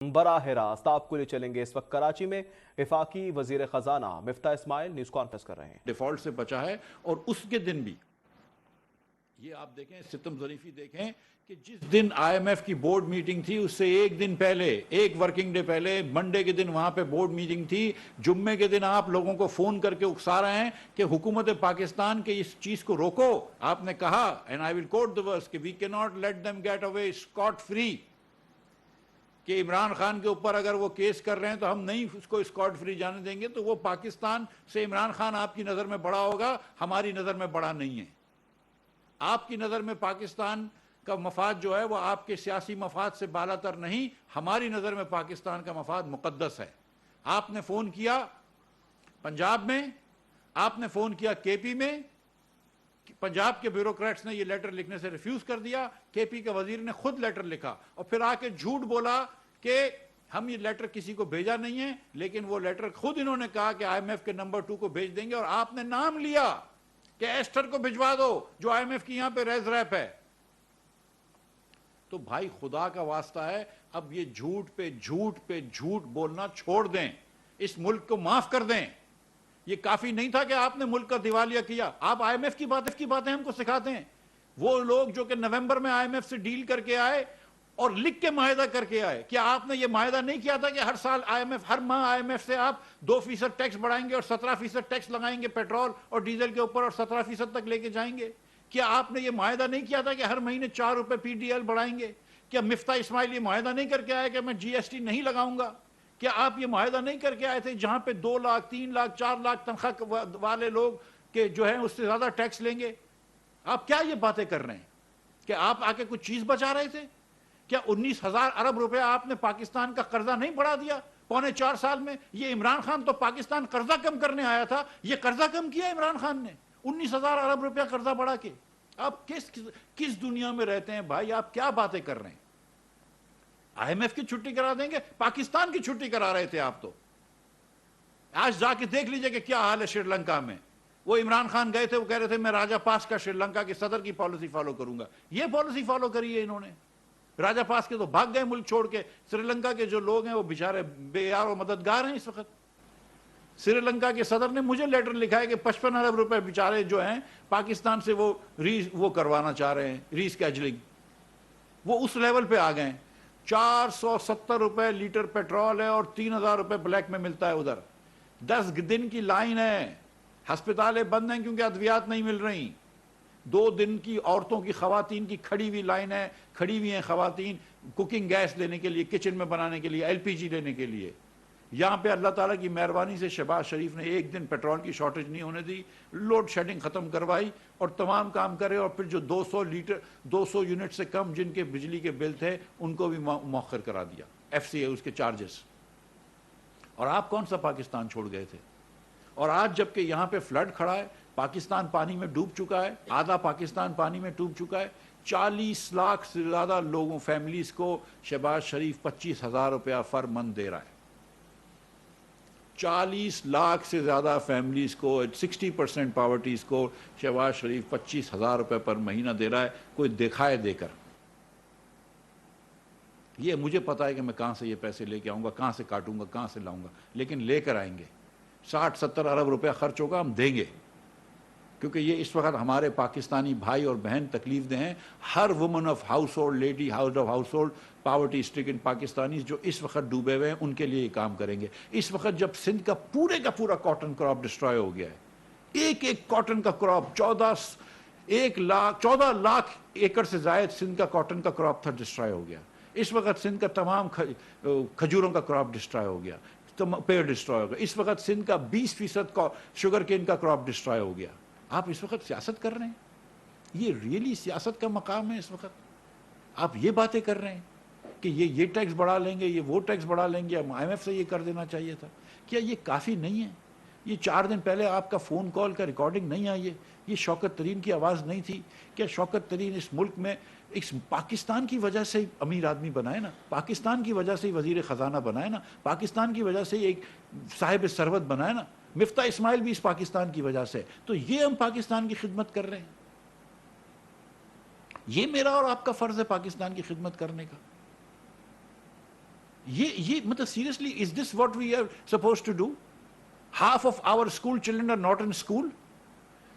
براہ راست آپ کو لے چلیں گے۔ اس وقت کراچی میں وفاقی وزیر خزانہ مفتاح اسماعیل نیوز کانفرنس کر رہے ہیں۔ ڈیفالٹ سے بچا ہے، اور اس کے دن بھی یہ آپ دیکھیں، ستم ظریفی دیکھیں کہ جس دن آئی ایم ایف کی بورڈ میٹنگ تھی اس سے ایک دن پہلے، ایک ورکنگ ڈے پہلے، منڈے کے دن وہاں پہ بورڈ میٹنگ تھی، جمعے کے دن آپ لوگوں کو فون کر کے اکسا رہے ہیں کہ حکومت پاکستان کے اس چیز کو روکو۔ آپ نے کہا and I will quote the verse کہ we cannot let them get away scot free، کہ عمران خان کے اوپر اگر وہ کیس کر رہے ہیں تو ہم نہیں اس کو اسکاٹ فری جانے دیں گے۔ تو وہ پاکستان سے عمران خان آپ کی نظر میں بڑا ہوگا، ہماری نظر میں بڑا نہیں ہے۔ آپ کی نظر میں پاکستان کا مفاد جو ہے وہ آپ کے سیاسی مفاد سے بالا تر نہیں، ہماری نظر میں پاکستان کا مفاد مقدس ہے۔ آپ نے فون کیا پنجاب میں، آپ نے فون کیا کے پی میں، پنجاب کے بیوروکریٹس نے یہ لیٹر لکھنے سے ریفیوز کر دیا، کے پی کے وزیر نے خود لیٹر لکھا اور پھر آ کے جھوٹ بولا کہ ہم یہ لیٹر کسی کو بھیجا نہیں ہے، لیکن وہ لیٹر خود انہوں نے کہا کہ آئی ایم ایف کے نمبر 2 کو بھیج دیں گے، اور آپ نے نام لیا کہ ایسٹر کو بھجوا دو جو آئی ایم ایف کی یہاں پہ ریز ریپ ہے۔ تو بھائی خدا کا واسطہ ہے، اب یہ جھوٹ پہ جھوٹ پہ جھوٹ بولنا چھوڑ دیں، اس ملک کو معاف کر دیں۔ یہ کافی نہیں تھا کہ آپ نے ملک کا دیوالیہ کیا، آپ آئی ایم ایف کی باتیں ہم کو سکھاتے ہیں۔ وہ لوگ جو کہ نومبر میں آئی ایم ایف سے ڈیل کر کے آئے اور لکھ کے معاہدہ کر کے آئے، کیا آپ نے یہ معاہدہ نہیں کیا تھا کہ ہر سال آئی ایم ایف، ہر ماہ آئی ایم ایف سے آپ 2% ٹیکس بڑھائیں گے اور 17% ٹیکس لگائیں گے پیٹرول اور ڈیزل کے اوپر اور 17% تک لے کے جائیں گے؟ کیا آپ نے یہ معاہدہ نہیں کیا تھا کہ ہر مہینے 4 روپے پی ڈی ایل بڑھائیں گے؟ کیا مفتاح اسماعیل یہ معاہدہ نہیں کر کے آئے کہ میں جی ایس ٹی نہیں لگاؤں گا؟ کیا آپ یہ معاہدہ نہیں کر کے آئے تھے جہاں پہ 2 لاکھ 3 لاکھ 4 لاکھ تنخواہ والے لوگ کہ جو ہیں اس سے زیادہ ٹیکس لیں گے؟ آپ کیا یہ باتیں کر رہے ہیں کہ آپ آ کے کچھ چیز بچا رہے تھے؟ کیا 19,000 ارب روپے آپ نے پاکستان کا قرضہ نہیں بڑھا دیا پونے 4 سال میں؟ یہ عمران خان تو پاکستان قرضہ کم کرنے آیا تھا، یہ قرضہ کم کیا عمران خان نے 19,000 ارب روپیہ قرضہ بڑھا کے۔ آپ کس دنیا میں رہتے ہیں بھائی؟ آپ کیا باتیں کر رہے ہیں؟ آئی ایم ایف کی چھٹی کرا دیں گے، پاکستان کی چھٹی کرا رہے تھے آپ تو۔ آج جا کے دیکھ لیجئے کہ کیا حال ہے شری لنکا میں۔ وہ عمران خان گئے تھے، وہ کہہ رہے تھے میں راجہ پاس کا شری لنکا کے صدر کی پالیسی فالو کروں گا۔ یہ پالیسی فالو کری ہے انہوں نے۔ راجہ پاس کے تو بھاگ گئے ملک چھوڑ کے۔ سری لنکا کے جو لوگ ہیں وہ بیچارے بے یار و مددگار ہیں اس وقت۔ سری لنکا کے صدر نے مجھے لیٹر لکھا ہے کہ 55 ارب روپے بیچارے جو ہیں پاکستان سے وہ کروانا چاہ رہے ہیں، ری اسکیجولنگ۔ وہ اس لیول پہ آ گئے۔ 470 روپے لیٹر پیٹرول ہے اور 3,000 روپے بلیک میں ملتا ہے ادھر۔ 10 دن کی لائن ہے، ہسپتالیں بند ہیں کیونکہ ادویات نہیں مل رہی۔ 2 دن کی عورتوں کی، خواتین کی کھڑی ہوئی لائن ہے، کھڑی ہوئی ہیں خواتین کوکنگ گیس لینے کے لیے، کچن میں بنانے کے لیے، ایل پی جی لینے کے لیے۔ یہاں پہ اللہ تعالیٰ کی مہربانی سے شہباز شریف نے ایک دن پیٹرول کی شارٹیج نہیں ہونے دی، لوڈ شیڈنگ ختم کروائی اور تمام کام کرے، اور پھر جو 200 یونٹ سے کم جن کے بجلی کے بل تھے ان کو بھی مؤخر کرا دیا، ایف سی اے اس کے چارجز۔ اور آپ کون سا پاکستان چھوڑ گئے تھے؟ اور آج جبکہ یہاں پہ فلڈ کھڑا ہے، پاکستان پانی میں ڈوب چکا ہے، آدھا پاکستان پانی میں ڈوب چکا ہے، 40 لاکھ سے زیادہ لوگوں، فیملیز کو شہباز شریف 25,000 روپیہ فر منتھ دے رہا ہے۔ 40 لاکھ سے زیادہ فیملیز کو، 60% پاورٹیز کو شہباز شریف 25,000 روپے پر مہینہ دے رہا ہے، کوئی دکھائے دے کر۔ یہ مجھے پتا ہے کہ میں کہاں سے یہ پیسے لے کے آؤں گا، کہاں سے کاٹوں گا، کہاں سے لاؤں گا، لیکن لے کر آئیں گے۔ 60-70 ارب روپے خرچ ہوگا، ہم دیں گے، کیونکہ یہ اس وقت ہمارے پاکستانی بھائی اور بہن تکلیف دہ ہیں۔ ہر woman of household, lady house of household, poverty stricken Pakistanis جو اس وقت ڈوبے ہوئے ہیں، ان کے لیے یہ کام کریں گے۔ اس وقت جب سندھ کا پورا کاٹن کراپ ڈسٹرائے ہو گیا ہے، ایک کاٹن کا کراپ 14 لاکھ ایکڑ سے زائد سندھ کا کاٹن کا کراپ تھا، ڈسٹرائے ہو گیا۔ اس وقت سندھ کا تمام کھجوروں کا کراپ ڈسٹرائے ہو گیا، پیڑ ڈسٹرائے ہو گیا۔ اس وقت سندھ کا 20% شوگر کین کا کراپ ڈسٹرائے ہو گیا۔ آپ اس وقت سیاست کر رہے ہیں؟ یہ ریئلی سیاست کا مقام ہے اس وقت؟ آپ یہ باتیں کر رہے ہیں کہ یہ ٹیکس بڑھا لیں گے، یہ وہ ٹیکس بڑھا لیں گے، آئی ایم ایف سے یہ کر دینا چاہیے تھا۔ کیا یہ کافی نہیں ہے؟ یہ 4 دن پہلے آپ کا فون کال کا ریکارڈنگ نہیں آئی ہے؟ یہ شوکت ترین کی آواز نہیں تھی؟ کیا شوکت ترین اس ملک میں اس پاکستان کی وجہ سے امیر آدمی بنائے نا، پاکستان کی وجہ سے وزیر خزانہ بنائے نا، پاکستان کی وجہ سے ایک صاحب ثروت بنائے نا؟ مفتاح اسماعیل بھی اس پاکستان کی وجہ سے۔ تو یہ ہم پاکستان کی خدمت کر رہے ہیں؟ یہ میرا اور آپ کا فرض ہے پاکستان کی خدمت کرنے کا۔ یہ مطلب seriously is this what we are suppose to do? Half of our school children are not in school.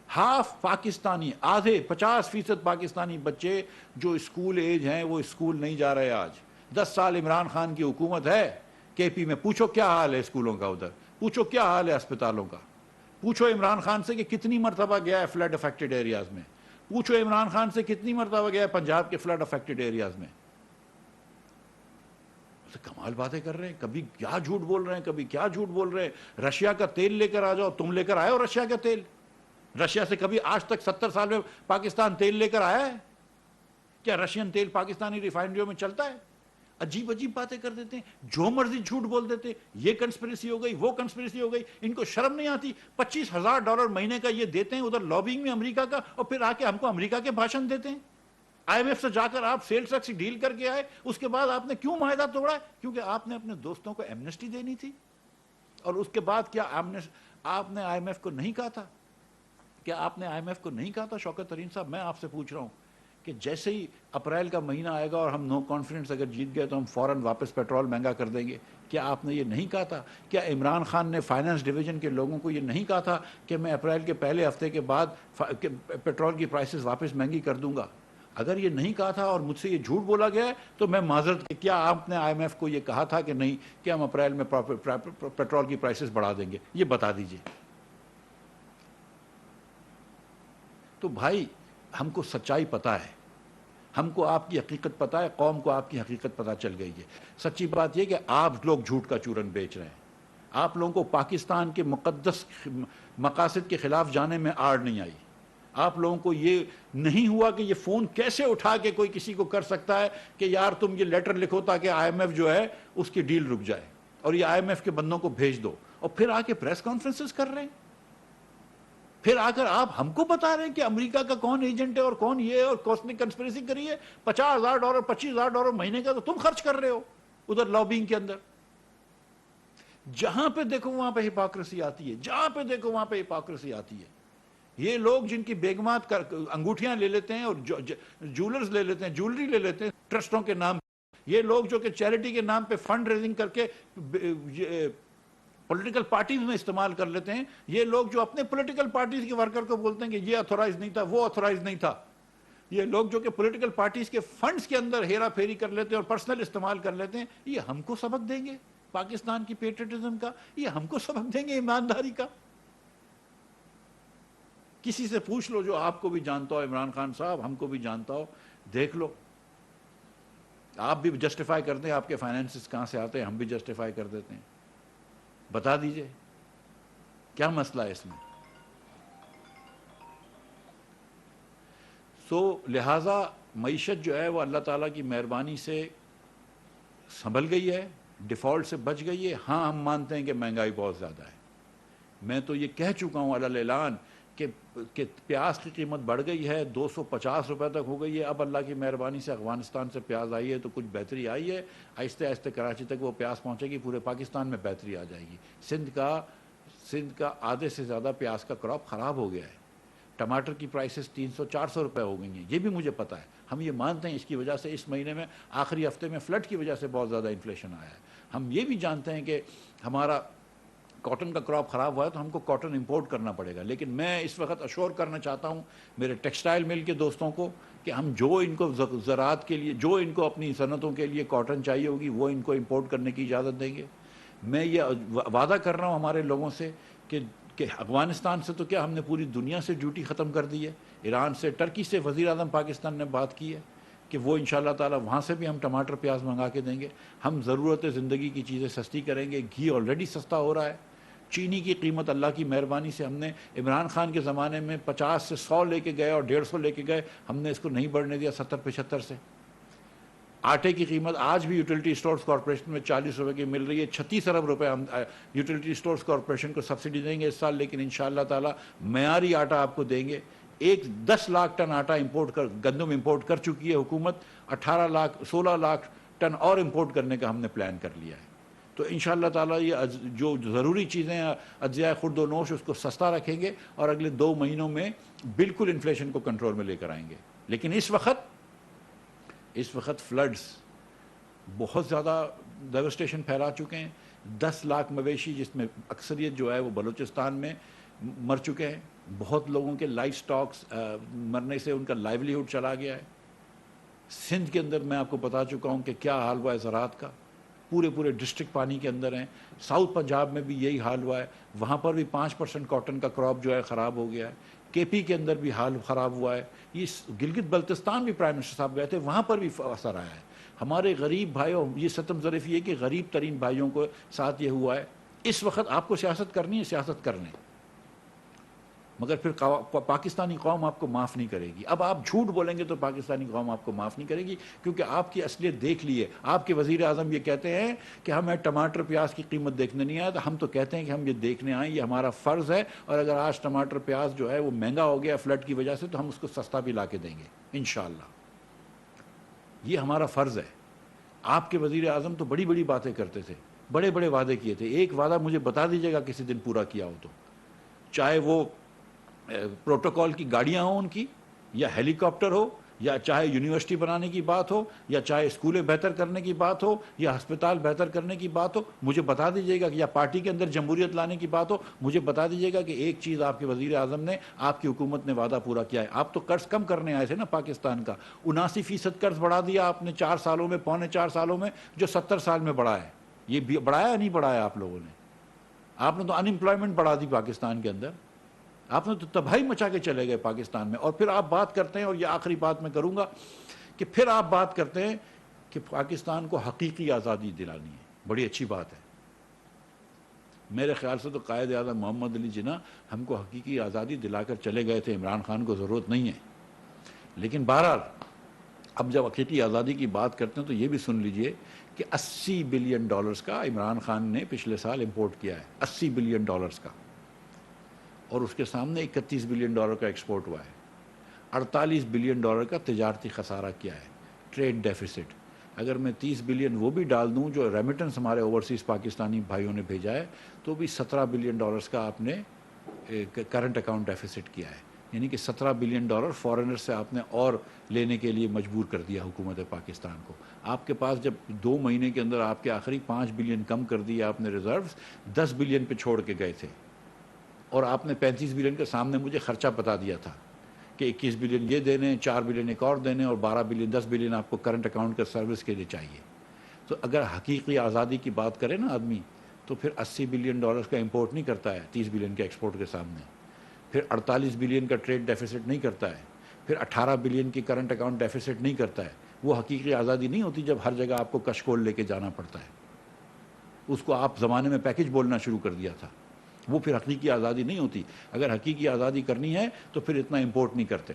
Half Pakistani, آدھے 50% پاکستانی بچے جو اسکول ایج ہیں وہ اسکول نہیں جا رہے. آج 10 سال عمران خان کی حکومت ہے کے پی میں، پوچھو کیا حال ہے اسکولوں کا ادھر، پوچھو کیا حال ہے اسپتالوں کا، پوچھو عمران خان سے کہ کتنی مرتبہ گیا ہے فلڈ افیکٹڈ ایریاز میں، پوچھو عمران خان سے کتنی مرتبہ گیا ہے پنجاب کے فلڈ افیکٹڈ ایریاز میں. کمال باتیں کر رہے ہیں، کبھی کیا جھوٹ بول رہے ہیں، کبھی کیا جھوٹ بول رہے ہیں. رشیا کا تیل لے کر آ جاؤ، تم لے کر آئے ہو رشیا کا تیل؟ رشیا سے کبھی آج تک 70 سال میں پاکستان تیل لے کر آیا ہے؟ کیا رشین تیل پاکستانی ریفائنریوں میں چلتا ہے؟ عجیب عجیب باتیں کر دیتے ہیں، جو مرضی جھوٹ بول دیتے ہیں. یہ کنسپریسی ہو گئی، وہ کنسپریسی ہو گئی. ان کو شرم نہیں آتی؟ $25,000 مہینے کا یہ دیتے ہیں ادھر لابنگ میں امریکہ کا، اور پھر آ کے ہم کو امریکہ کے بھاشن دیتے ہیں. آئی ایم ایف سے جا کر آپ سیلز ٹیکس ڈیل کر کے آئے، اس کے بعد آپ نے کیوں معاہدہ توڑا ہے؟ کیونکہ آپ نے اپنے دوستوں کو ایمنسٹی دینی تھی. اور اس کے بعد کیا آپ نے آئی ایم ایف کو نہیں کہا تھا؟ کیا آپ نے آئی ایم ایف کو نہیں کہا تھا؟ شوکت ترین صاحب، میں آپ سے پوچھ رہا ہوں کہ جیسے ہی اپریل کا مہینہ آئے گا اور ہم نو کانفیڈنس اگر جیت گئے تو ہم فوراً واپس پیٹرول مہنگا کر دیں گے. کیا آپ نے یہ نہیں کہا تھا؟ کیا عمران خان نے فائنانس ڈویژن کے لوگوں کو یہ نہیں کہا تھا کہ میں اپریل کے پہلے ہفتے کے بعد پیٹرول کی پرائسز واپس مہنگی کر دوں گا؟ اگر یہ نہیں کہا تھا اور مجھ سے یہ جھوٹ بولا گیا ہے تو میں معذرت، کیا آپ نے آئی ایم ایف کو یہ کہا تھا کہ نہیں کہ ہم اپریل میں پیٹرول کی پرائسز بڑھا دیں گے؟ یہ بتا دیجئے. تو بھائی ہم کو سچائی پتا ہے، ہم کو آپ کی حقیقت پتا ہے، قوم کو آپ کی حقیقت پتا چل گئی ہے. سچی بات یہ کہ آپ لوگ جھوٹ کا چورن بیچ رہے ہیں. آپ لوگوں کو پاکستان کے مقدس مقاصد کے خلاف جانے میں آڑ نہیں آئی. آپ لوگوں کو یہ نہیں ہوا کہ یہ فون کیسے اٹھا کے کوئی کسی کو کر سکتا ہے کہ یار تم یہ لیٹر لکھو تاکہ آئی ایم ایف جو ہے اس کی ڈیل رک جائے، اور یہ آئی ایم ایف کے بندوں کو بھیج دو، اور پھر آ کے پریس کانفرنسز کر رہے ہیں. پھر آ کر آپ ہم کو بتا رہے ہیں کہ امریکہ کا کون ایجنٹ ہے اور کون یہ ہے اور کس نے کنسپریسی کری ہے. $50,000 $25,000 مہینے کا تو تم خرچ کر رہے ہو ادھر لابنگ کے اندر. جہاں پہ دیکھو وہاں پہ ہپاکریسی آتی ہے، جہاں پہ دیکھو وہاں پہ ہپاکریسی آتی ہے. یہ لوگ جن کی بیگمات انگوٹھیاں لے لیتے ہیں اور جولرز لے لیتے ہیں، جولری لے لیتے ہیں ٹرسٹوں کے نام، یہ لوگ جو کہ چیریٹی کے نام پہ فنڈ ریزنگ کر کے پولیٹیکل پارٹیز میں استعمال کر لیتے ہیں، یہ لوگ جو اپنے پولیٹیکل پارٹیز کے ورکر کو بولتے ہیں کہ یہ اتھورائز نہیں تھا، وہ اتھورائز نہیں تھا، یہ لوگ جو کہ پولیٹیکل پارٹیز کے فنڈز کے اندر ہیرا پھیری کر لیتے ہیں اور پرسنل استعمال کر لیتے ہیں، یہ ہم کو سبق دیں گے پاکستان کی پیٹریٹزم کا؟ یہ ہم کو سبق دیں گے ایمانداری کا؟ کسی سے پوچھ لو جو آپ کو بھی جانتا ہو، عمران خان صاحب ہم کو بھی جانتا ہو، دیکھ لو. آپ بھی جسٹیفائی کرتے ہیں آپ کے فائنینسز کہاں سے آتے ہیں، ہم بھی جسٹیفائی کر دیتے ہیں. بتا دیجئے کیا مسئلہ ہے اس میں؟ لہٰذا معیشت جو ہے وہ اللہ تعالیٰ کی مہربانی سے سنبھل گئی ہے، ڈیفالٹ سے بچ گئی ہے. ہاں ہم مانتے ہیں کہ مہنگائی بہت زیادہ ہے. میں تو یہ کہہ چکا ہوں علی الاعلان کہ پیاز کی قیمت بڑھ گئی ہے، $250 تک ہو گئی ہے. اب اللہ کی مہربانی سے افغانستان سے پیاز آئی ہے تو کچھ بہتری آئی ہے. آہستہ آہستہ کراچی تک وہ پیاز پہنچے گی، پورے پاکستان میں بہتری آ جائے گی. سندھ کا آدھے سے زیادہ پیاز کا کراپ خراب ہو گیا ہے. ٹماٹر کی پرائسز $300-400 ہو گئی ہیں، یہ بھی مجھے پتا ہے. ہم یہ مانتے ہیں اس کی وجہ سے اس مہینے میں آخری ہفتے میں فلڈ کی وجہ سے بہت زیادہ انفلیشن آیا ہے. ہم یہ بھی جانتے ہیں کہ ہمارا کاٹن کا کراپ خراب ہوا ہے تو ہم کو کاٹن امپورٹ کرنا پڑے گا. لیکن میں اس وقت اشور کرنا چاہتا ہوں میرے ٹیکسٹائل مل کے دوستوں کو کہ ہم جو ان کو زراعت کے لیے، جو ان کو اپنی صنعتوں کے لیے کاٹن چاہیے ہوگی وہ ان کو امپورٹ کرنے کی اجازت دیں گے. میں یہ وعدہ کر رہا ہوں ہمارے لوگوں سے کہ افغانستان سے تو کیا ہم نے پوری دنیا سے ڈیوٹی ختم کر دی ہے. ایران سے، ٹرکی سے وزیر اعظم پاکستان نے بات کی ہے کہ وہ انشاءاللہ تعالی وہاں سے بھی ہم ٹماٹر پیاز منگا کے دیں گے. ہم ضرورت زندگی کی چیزیں سستی کریں گے. گھی آلریڈی سستا ہو رہا ہے. چینی کی قیمت اللہ کی مہربانی سے ہم نے عمران خان کے زمانے میں 50 سے 100 لے کے گئے اور 150 لے کے گئے، ہم نے اس کو نہیں بڑھنے دیا 70-75 سے. آٹے کی قیمت آج بھی یوٹیلٹی اسٹورز کارپوریشن میں $40 کی مل رہی ہے. 36 ارب روپے ہم یوٹیلٹی اسٹورز کارپوریشن کو سبسڈی دیں گے اس سال، لیکن انشاءاللہ تعالی معیاری آٹا آپ کو دیں گے. 10 لاکھ ٹن آٹا گندم امپورٹ کر چکی ہے حکومت. 16 لاکھ ٹن اور امپورٹ کرنے کا ہم نے پلان کر لیا ہے. تو انشاءاللہ تعالی یہ جو ضروری چیزیں اجزاء خرد و نوش اس کو سستا رکھیں گے اور اگلے 2 مہینوں میں بالکل انفلیشن کو کنٹرول میں لے کر آئیں گے. لیکن اس وقت فلڈز بہت زیادہ ڈیوسٹیشن پھیلا چکے ہیں. 10 لاکھ مویشی جس میں اکثریت جو ہے وہ بلوچستان میں مر چکے ہیں. بہت لوگوں کے لائف سٹاکس مرنے سے ان کا لائیولیہوڈ چلا گیا ہے. سندھ کے اندر میں آپ کو بتا چکا ہوں کہ کیا حال ہوا ہے زراعت کا. پورے ڈسٹرکٹ پانی کے اندر ہیں. ساؤتھ پنجاب میں بھی یہی حال ہوا ہے. وہاں پر بھی 5% کاٹن کا کراپ جو ہے خراب ہو گیا ہے. کے پی کے اندر بھی حال خراب ہوا ہے. یہ گلگت بلتستان بھی پرائم منسٹر صاحب گئے تھے, وہاں پر بھی اثر آیا ہے. ہمارے غریب بھائیوں, یہ ستم ظریف یہ کہ غریب ترین بھائیوں کو ساتھ یہ ہوا ہے. اس وقت آپ کو سیاست کرنی ہے, سیاست کر لیں, مگر پھر پاکستانی قوم آپ کو معاف نہیں کرے گی. اب آپ جھوٹ بولیں گے تو پاکستانی قوم آپ کو معاف نہیں کرے گی, کیونکہ آپ کی اصلیت دیکھ لیے. آپ کے وزیر اعظم یہ کہتے ہیں کہ ہمیں ٹماٹر پیاز کی قیمت دیکھنے نہیں آیا, تو ہم تو کہتے ہیں کہ ہم یہ دیکھنے آئیں, یہ ہمارا فرض ہے. اور اگر آج ٹماٹر پیاز جو ہے وہ مہنگا ہو گیا فلڈ کی وجہ سے, تو ہم اس کو سستا بھی لا کے دیں گے انشاءاللہ. یہ ہمارا فرض ہے. آپ کے وزیر اعظم تو بڑی بڑی باتیں کرتے تھے, بڑے بڑے وعدے کیے تھے. ایک وعدہ مجھے بتا دیجیے گا کسی دن پورا کیا ہو تو, چاہے وہ پروٹوکول کی گاڑیاں ہوں ان کی, یا ہیلی کاپٹر ہو, یا چاہے یونیورسٹی بنانے کی بات ہو, یا چاہے اسکولیں بہتر کرنے کی بات ہو, یا ہسپتال بہتر کرنے کی بات ہو. مجھے بتا دیجیے گا کہ یا پارٹی کے اندر جمہوریت لانے کی بات ہو. مجھے بتا دیجیے گا کہ ایک چیز آپ کے وزیر اعظم نے, آپ کی حکومت نے وعدہ پورا کیا ہے. آپ تو قرض کم کرنے آئے تھے نا پاکستان کا. 79% قرض بڑھا دیا آپ نے 4 سالوں میں, پونے 4 سالوں میں, جو 70 سال میں بڑھا ہے. یہ بڑھایا نہیں بڑھایا آپ لوگوں نے؟ آپ نے تو ان امپلائمنٹ بڑھا دی پاکستان کے اندر. آپ نے تو تباہی مچا کے چلے گئے پاکستان میں. اور پھر آپ بات کرتے ہیں, اور یہ آخری بات میں کروں گا, کہ پھر آپ بات کرتے ہیں کہ پاکستان کو حقیقی آزادی دلانی ہے. بڑی اچھی بات ہے. میرے خیال سے تو قائد اعظم محمد علی جناح ہم کو حقیقی آزادی دلا کر چلے گئے تھے. عمران خان کو ضرورت نہیں ہے. لیکن بہرحال اب جب حقیقی آزادی کی بات کرتے ہیں تو یہ بھی سن لیجئے کہ $80 بلین کا عمران خان نے پچھلے سال امپورٹ کیا ہے. $80 بلین کا. اور اس کے سامنے $31 بلین کا ایکسپورٹ ہوا ہے. $48 بلین کا تجارتی خسارہ کیا ہے, ٹریڈ ڈیفیسٹ. اگر میں 30 بلین وہ بھی ڈال دوں جو ریمیٹنس ہمارے اوورسیز پاکستانی بھائیوں نے بھیجا ہے, تو بھی $17 بلین کا آپ نے کرنٹ اکاؤنٹ ڈیفیسٹ کیا ہے. یعنی کہ $17 بلین فارنر سے آپ نے اور لینے کے لیے مجبور کر دیا حکومت پاکستان کو. آپ کے پاس جب 2 مہینے کے اندر آپ کے آخری 5 بلین کم کر دیا آپ نے ریزروز, 10 بلین پہ چھوڑ کے گئے تھے. اور آپ نے 35 بلین کے سامنے مجھے خرچہ بتا دیا تھا کہ 21 بلین یہ دینے, 4 بلین ایک اور دینے, اور 12 بلین 10 بلین آپ کو کرنٹ اکاؤنٹ کا سروس کے لیے چاہیے. تو اگر حقیقی آزادی کی بات کرے نا آدمی, تو پھر $80 بلین کا امپورٹ نہیں کرتا ہے 30 بلین کے ایکسپورٹ کے سامنے. پھر 48 بلین کا ٹریڈ ڈیفیسٹ نہیں کرتا ہے. پھر 18 بلین کی کرنٹ اکاؤنٹ ڈیفیسٹ نہیں کرتا ہے. وہ حقیقی آزادی نہیں ہوتی جب ہر جگہ آپ کو کشکول لے کے جانا پڑتا ہے. اس کو آپ زمانے میں پیکج بولنا شروع کر دیا تھا. وہ پھر حقیقی آزادی نہیں ہوتی. اگر حقیقی آزادی کرنی ہے تو پھر اتنا امپورٹ نہیں کرتے.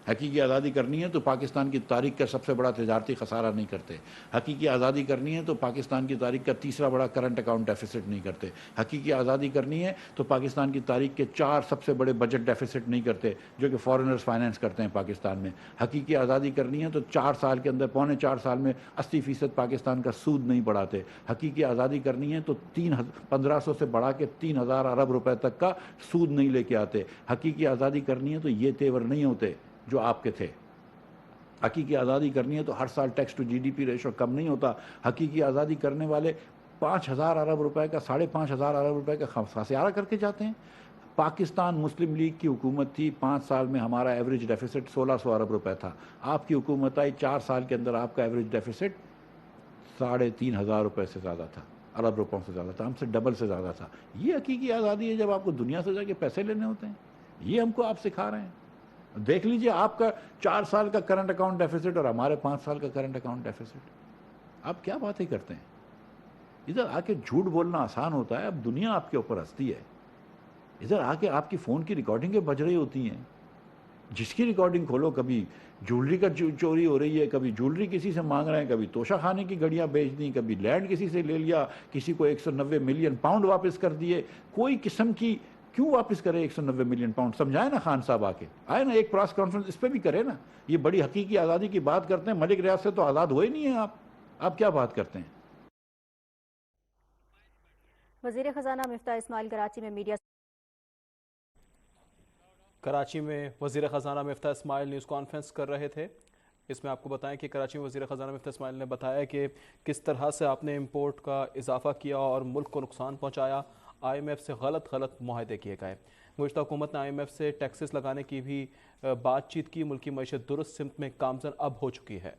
حقیقی آزادی کرنی ہے تو پاکستان کی تاریخ کا سب سے بڑا تجارتی خسارہ نہیں کرتے. حقیقی آزادی کرنی ہے تو پاکستان کی تاریخ کا تیسرا بڑا کرنٹ اکاؤنٹ ڈیفیسٹ نہیں کرتے. حقیقی آزادی کرنی ہے تو پاکستان کی تاریخ کے 4 سب سے بڑے بجٹ ڈیفیسٹ نہیں کرتے جو کہ فارنرز فائنینس کرتے ہیں پاکستان میں. حقیقی آزادی کرنی ہے تو 4 سال کے اندر, پونے 4 سال میں 80% پاکستان کا سود نہیں بڑھاتے. حقیقی آزادی کرنی ہے تو 1500 سے بڑھا کے 3000 ارب روپے تک کا سود نہیں لے کے آتے. حقیقی آزادی کرنی ہے تو یہ تیور نہیں ہوتے جو آپ کے تھے. حقیقی آزادی کرنی ہے تو ہر سال tax to G D P ratio کم نہیں ہوتا. حقیقی آزادی کرنے والے 5000 ارب روپے کا, 5500 ارب روپے کا خسارہ کر کے جاتے ہیں. پاکستان مسلم لیگ کی حکومت تھی, 5 سال میں ہمارا ایوریج ڈیفیسٹ 1600 ارب روپے تھا. آپ کی حکومت آئی, 4 سال کے اندر آپ کا ایوریج ڈیفیسٹ 3500 روپے سے زیادہ تھا, ارب روپوں سے زیادہ تھا, ہم سے ڈبل سے زیادہ تھا. یہ حقیقی آزادی ہے جب آپ کو دنیا سے جا کے پیسے لینے ہوتے ہیں. یہ ہم کو آپ سکھا رہے ہیں. دیکھ لیجئے آپ کا 4 سال کا کرنٹ اکاؤنٹ ڈیفیسٹ اور ہمارے 5 سال کا کرنٹ اکاؤنٹ ڈیفیسٹ. آپ کیا باتیں کرتے ہیں؟ ادھر آ کے جھوٹ بولنا آسان ہوتا ہے, اب دنیا آپ کے اوپر ہنستی ہے. ادھر آ کے آپ کی فون کی ریکارڈنگیں بج رہی ہوتی ہیں, جس کی ریکارڈنگ کھولو کبھی جولری کا چوری ہو رہی ہے, کبھی جولری کسی سے مانگ رہے ہیں, کبھی توشہ خانے کی گھڑیاں بیچ دیں, کبھی لینڈ کسی سے لے لیا, کسی کو 190 ملین پاؤنڈ واپس کر دیے. کوئی قسم کی کیوں واپس کرے 190 ملین پاؤنڈ؟ سمجھائے نا خان صاحب, آ کے آئے نا ایک پریس کانفرنس اس پہ بھی کرے نا. یہ بڑی حقیقی آزادی کی بات کرتے ہیں, ملک ریاض سے تو آزاد ہوئے نہیں ہیں آپ کیا بات کرتے ہیں؟ وزیر خزانہ مفتاح اسماعیل کراچی میں وزیر خزانہ مفتاح اسماعیل نیوز کانفرنس کر رہے تھے. اس میں آپ کو بتائیں کہ کراچی میں وزیر خزانہ مفتاح اسماعیل نے بتایا کہ کس طرح سے آپ نے امپورٹ کا اضافہ کیا اور ملک کو نقصان پہنچایا. آئی ایم ایف سے غلط معاہدے کیے گئے. گزشتہ حکومت نے آئی ایم ایف سے ٹیکسز لگانے کی بھی بات چیت کی. ملکی معیشت درست سمت میں گامزن اب ہو چکی ہے.